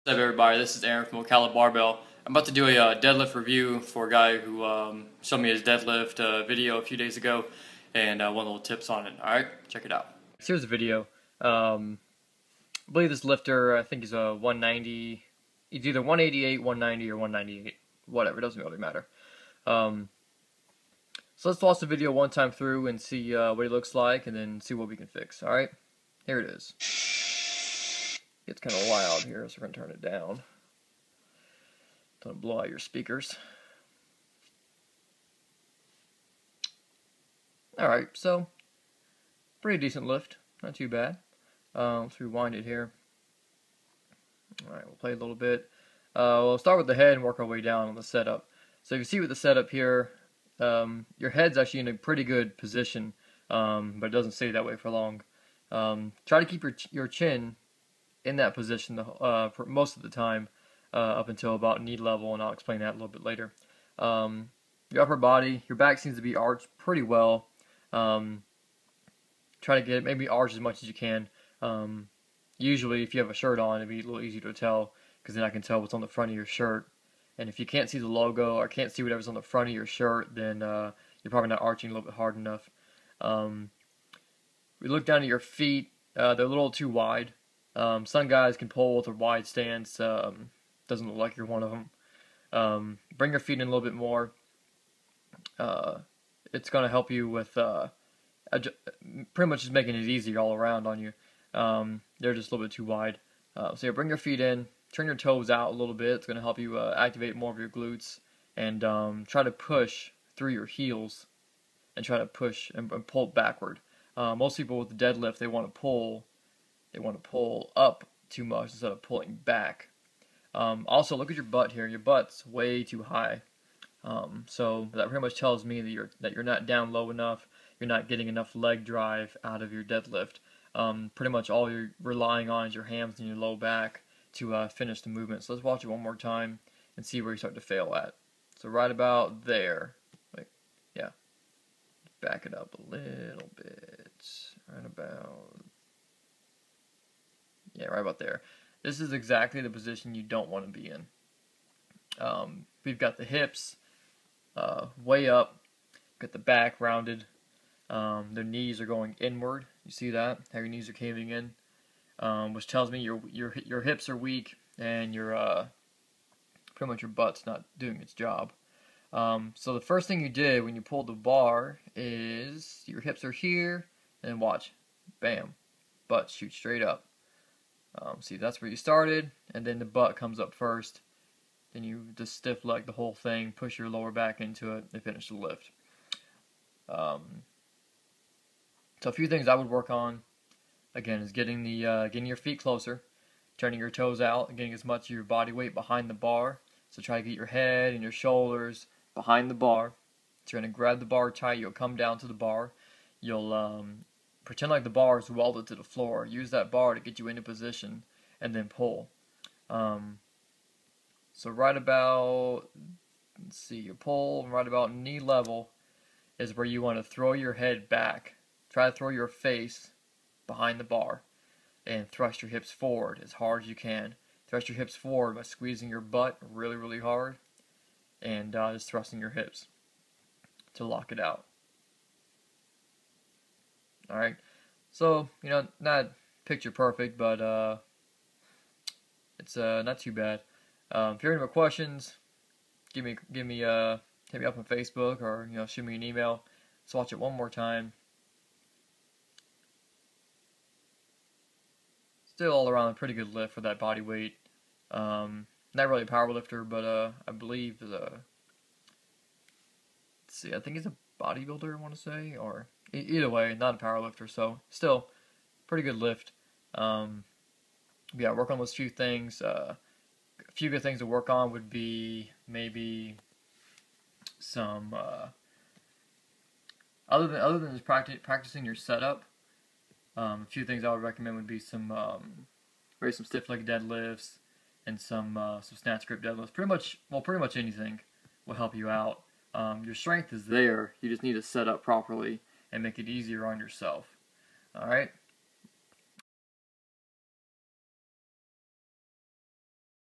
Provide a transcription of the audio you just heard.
What's up, everybody? This is Aaron from Ocala Barbell. I'm about to do a deadlift review for a guy who showed me his deadlift video a few days ago, and one little tips on it. Alright, check it out. So here's the video. I believe this lifter, I think he's a 190, it's either 188, 190, or 198, whatever, it doesn't really matter. So let's watch the video one time through and see what he looks like, and then see what we can fix. Alright, here it is. It's kind of loud here, so we're going to turn it down. Don't blow out your speakers. Alright, so pretty decent lift, not too bad. Let's rewind it here. Alright, we'll play a little bit. We'll start with the head and work our way down on the setup. So you see with the setup here, your head's actually in a pretty good position, but it doesn't stay that way for long. Try to keep your chin in that position for most of the time, up until about knee level, and I'll explain that a little bit later. Your upper body, your back seems to be arched pretty well. Try to get it maybe arched as much as you can. Usually if you have a shirt on, it'd be a little easier to tell, because then I can tell what's on the front of your shirt. And if you can't see the logo or can't see whatever's on the front of your shirt, then you're probably not arching a little bit hard enough. We look down at your feet. They're a little too wide. Some guys can pull with a wide stance. Doesn't look like you're one of them. Bring your feet in a little bit more. It's going to help you with pretty much just making it easier all around on you. They're just a little bit too wide. So yeah, bring your feet in. Turn your toes out a little bit. It's going to help you activate more of your glutes. And try to push through your heels. And try to push and pull backward. Most people with the deadlift, they want to pull up too much instead of pulling back. Also, look at your butt here. Your butt's way too high. So that pretty much tells me that you're not down low enough. You're not getting enough leg drive out of your deadlift. Pretty much all you're relying on is your hams and your low back to finish the movement. So let's watch it one more time and see where you start to fail at. So right about there. Yeah. Back it up a little bit. Right about there. This is exactly the position you don't want to be in. We've got the hips way up, got the back rounded, their knees are going inward. You see that? How your knees are caving in, which tells me your hips are weak and your pretty much your butt's not doing its job. So the first thing you did when you pulled the bar is your hips are here, and watch, bam, butt shoots straight up. See, that's where you started, and then the butt comes up first. Then you just stiff leg the whole thing, push your lower back into it, and finish the lift. So a few things I would work on, again, is getting your feet closer, turning your toes out, and getting as much of your body weight behind the bar. So try to get your head and your shoulders behind the bar. So you're going to grab the bar tight, you'll come down to the bar, you'll pretend like the bar is welded to the floor. Use that bar to get you into position, and then pull. So right about, let's see, you pull right about knee level is where you want to throw your head back. Try to throw your face behind the bar and thrust your hips forward as hard as you can. Thrust your hips forward by squeezing your butt really, really hard, and just thrusting your hips to lock it out. Alright, so, not picture perfect, but it's not too bad. If you have any more questions, hit me up on Facebook, or shoot me an email. Let's watch it one more time. Still all around a pretty good lift for that body weight. Not really a power lifter, but I believe let's see, I think he's a bodybuilder, I want to say, or either way, not a power lifter, so still pretty good lift. Yeah, work on those few things. A few good things to work on would be maybe some other than just practicing your setup. A few things I would recommend would be some maybe some stiff leg deadlifts and some snatch grip deadlifts. Pretty much anything will help you out. Your strength is there. You just need to set up properly and make it easier on yourself. Alright?